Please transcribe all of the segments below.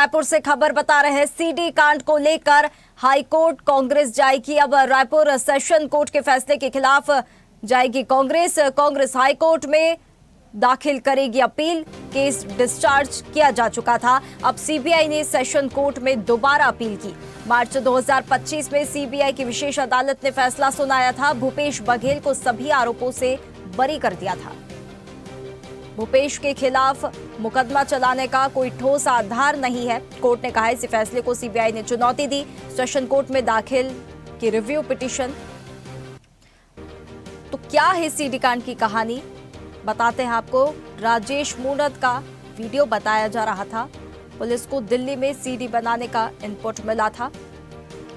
रायपुर से खबर बता रहे हैं, सीडी कांड को लेकर हाईकोर्ट कांग्रेस जाएगी। अब रायपुर सेशन कोर्ट के फैसले के खिलाफ जाएगी कांग्रेस हाईकोर्ट में दाखिल करेगी अपील। केस डिस्चार्ज किया जा चुका था, अब सीबीआई ने सेशन कोर्ट में दोबारा अपील की। मार्च 2025 में सीबीआई की विशेष अदालत ने फैसला सुनाया था, भूपेश बघेल को सभी आरोपों से बरी कर दिया था। भूपेश के खिलाफ मुकदमा चलाने का कोई ठोस आधार नहीं है, कोर्ट ने कहा। इसी फैसले को सीबीआई ने चुनौती दी। सेशन कोर्ट में दाखिल की रिव्यू पिटीशन। तो क्या है सीडी कांड की कहानी, बताते हैं आपको। राजेश मूणत का वीडियो बताया जा रहा था। पुलिस को दिल्ली में सीडी बनाने का इनपुट मिला था।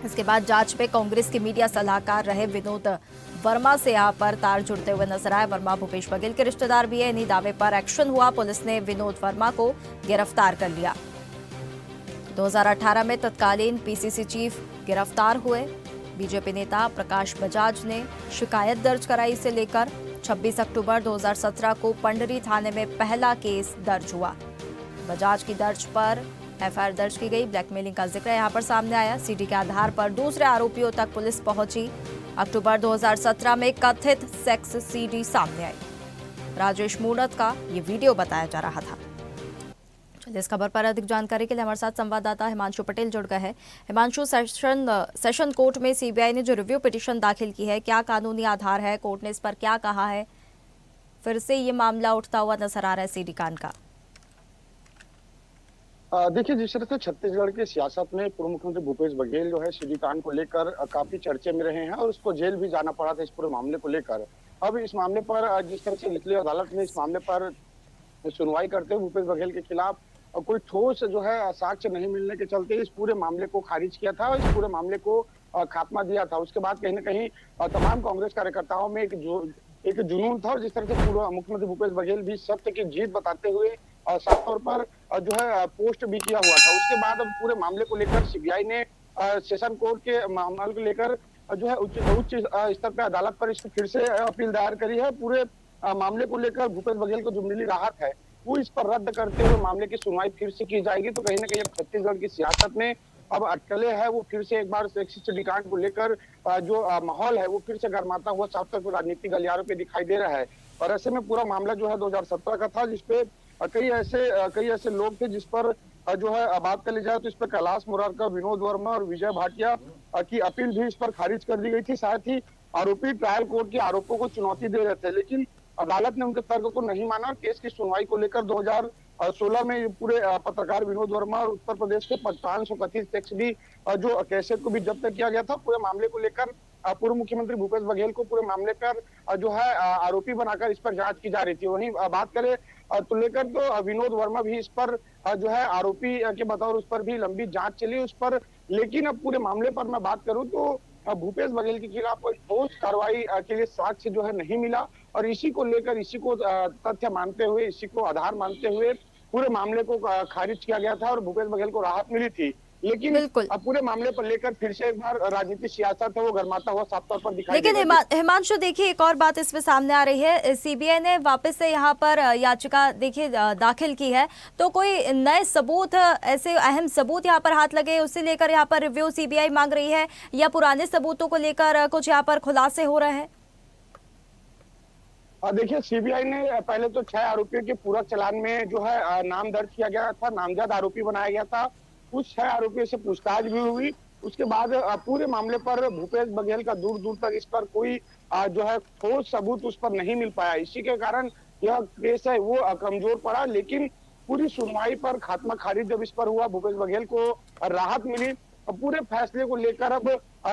इसके बाद जांच में कांग्रेस के मीडिया सलाहकार रहे विनोद वर्मा से यहां पर तार जुड़ते हुए नजर आए। वर्मा भूपेश बघेल के रिश्तेदार भी है। इन्हीं दावे पर एक्शन हुआ। पुलिस ने विनोद वर्मा को गिरफ्तार कर लिया। 2018 में तत्कालीन पीसीसी चीफ गिरफ्तार हुए। बीजेपी नेता प्रकाश बजाज ने शिकायत दर्ज कराई। इसे लेकर 26 अक्टूबर 2017 को पंडरी थाने में पहला केस दर्ज हुआ। बजाज की दर्ज पर एफआईआर दर्ज की गई। ब्लैकमेलिंग का जिक्र यहां पर सामने आया। सीडी के आधार पर दूसरे आरोपियों तक पुलिस पहुंची। अक्टूबर 2017 में कथित सेक्स सीडी सामने आई। राजेश मूणत का ये वीडियो बताया जा रहा था। चलिए, इस खबर पर अधिक जानकारी के लिए हमारे साथ संवाददाता हिमांशु पटेल जुड़ गए हैं। हिमांशु, सेशन कोर्ट में सीबीआई ने जो रिव्यू पिटीशन दाखिल की है, क्या कानूनी आधार है, कोर्ट ने इस पर क्या कहा है, फिर से ये मामला उठता हुआ नजर आ रहा है सीडी कांड का? देखिए, जिस तरह से छत्तीसगढ़ की सियासत में पूर्व मुख्यमंत्री भूपेश बघेल जो है सीडी कांड को लेकर काफी चर्चे में रहे हैं और उसको जेल भी जाना पड़ा था इस पूरे मामले को लेकर। अब इस मामले पर जिस तरह से निचली अदालत ने इस मामले पर सुनवाई करते हुए भूपेश बघेल के खिलाफ कोई ठोस जो है साक्ष्य नहीं मिलने के चलते इस पूरे मामले को खारिज किया था और इस पूरे मामले को खात्मा दिया था। उसके बाद कहीं न कहीं तमाम कांग्रेस कार्यकर्ताओं में एक जुनून था और जिस तरह से पूर्व मुख्यमंत्री भूपेश बघेल भी सत्य की जीत बताते हुए साफ तौर पर जो है पोस्ट भी किया हुआ था। उसके बाद अब पूरे मामले को लेकर सीबीआई ने सेशन कोर्ट के मामले को लेकर जो है उच्च स्तर पर अदालत पर इसको फिर से अपील दायर करी है। पूरे मामले को लेकर भूपेश बघेल को जो मिली राहत है वो इस पर रद्द करते हुए मामले की सुनवाई फिर से की जाएगी। तो कहीं ना कहीं छत्तीसगढ़ की सियासत में अब अटकलें है, वो फिर से एक बार सीडी कांड को लेकर जो माहौल है वो फिर से गर्माता हुआ साफ तौर पर राजनीतिक गलियारों पे दिखाई दे रहा है। और ऐसे में पूरा मामला जो है 2017 का था, जिसपे कई ऐसे लोग थे जिस पर जो है बात कर ली जाए तो इस पर कैलाश मुरारका, विनोद वर्मा और विजय भाटिया की अपील भी इस पर खारिज कर दी गई थी। साथ ही आरोपी ट्रायल कोर्ट के आरोपों को चुनौती दे रहे थे, लेकिन अदालत ने उनके तर्क को नहीं माना। केस की सुनवाई को लेकर 2016 में पूरे पत्रकार विनोद वर्मा और उत्तर प्रदेश के 500 कथित टेक्स्ट भी जो कैसेट को भी जब्त किया गया था। पूरे मामले को लेकर पूर्व मुख्यमंत्री भूपेश बघेल को पूरे मामले पर जो है आरोपी बनाकर इस पर जांच की जा रही थी। वहीं बात करें तो लेकर तो विनोद वर्मा भी इस पर जो है आरोपी के बतौर उस पर भी लंबी जांच चली उस पर। लेकिन अब पूरे मामले पर मैं बात करूं तो भूपेश बघेल के खिलाफ कोई ठोस कार्रवाई के लिए साक्ष्य जो है नहीं मिला और इसी को लेकर इसी को तथ्य मानते हुए, इसी को आधार मानते हुए पूरे मामले को खारिज किया गया था और भूपेश बघेल को राहत मिली थी। लेकिन अब पूरे मामले पर लेकर फिर से एक बार राजनीतिक सियासत है वो गर्माता हुआ साफ तौर पर दिखाई दे रहा है। लेकिन हिमांशु, देखिए एक और बात इसमें सामने आ रही है। सीबीआई ने वापस से यहाँ पर याचिका देखिए दाखिल की है, तो कोई नए सबूत, ऐसे अहम सबूत यहाँ पर हाथ लगे उसे लेकर यहाँ पर रिव्यू सीबीआई मांग रही है, या पुराने सबूतों को लेकर कुछ यहाँ पर खुलासे हो रहे हैं? देखिए, सीबीआई ने पहले तो 6 आरोपियों के पूरक चालान में जो है नाम दर्ज किया गया था, नामजद आरोपी बनाया गया था। उस 6 आरोपियों से पूछताछ भी हुई। उसके बाद पूरे मामले पर भूपेश बघेल का दूर दूर तक इस पर कोई जो है ठोस सबूत उस पर नहीं मिल पाया। इसी के कारण यह केस है वो कमजोर पड़ा। लेकिन पूरी सुनवाई पर खात्मा खारिज जब इस पर हुआ, भूपेश बघेल को राहत मिली। पूरे फैसले को लेकर अब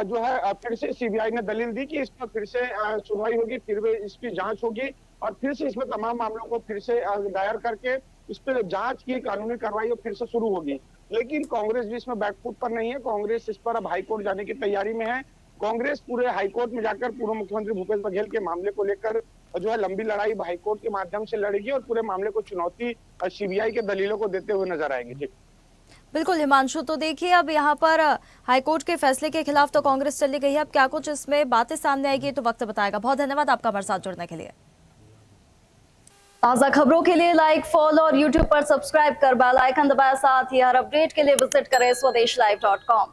जो है फिर से सीबीआई ने दलील दी कि इस पर फिर से सुनवाई होगी, फिर इसकी जांच होगी और फिर से इसमें तमाम मामलों को फिर से दायर करके इस पर जांच की कानूनी कार्रवाई फिर से शुरू होगी। लेकिन कांग्रेस भी इसमें बैकफुट पर नहीं है। कांग्रेस इस पर अब हाईकोर्ट जाने की तैयारी में है। कांग्रेस पूरे हाईकोर्ट में जाकर पूर्व मुख्यमंत्री भूपेश बघेल के मामले को लेकर जो है लंबी लड़ाई हाईकोर्ट के माध्यम से लड़ेगी और पूरे मामले को चुनौती सीबीआई के दलीलों को देते हुए नजर आएंगे। जी बिल्कुल हिमांशु, तो देखिए अब यहाँ पर हाईकोर्ट के फैसले के खिलाफ तो कांग्रेस चली गई है। अब क्या कुछ इसमें बातें सामने आएगी तो वक्त बताएगा। बहुत धन्यवाद आपका हमारे साथ जुड़ने के लिए। ताज़ा खबरों के लिए लाइक, फॉलो और यूट्यूब पर सब्सक्राइब कर बेल आइकन दबाएं। साथ ही हर अपडेट के लिए विजिट करें swedeshlive.com।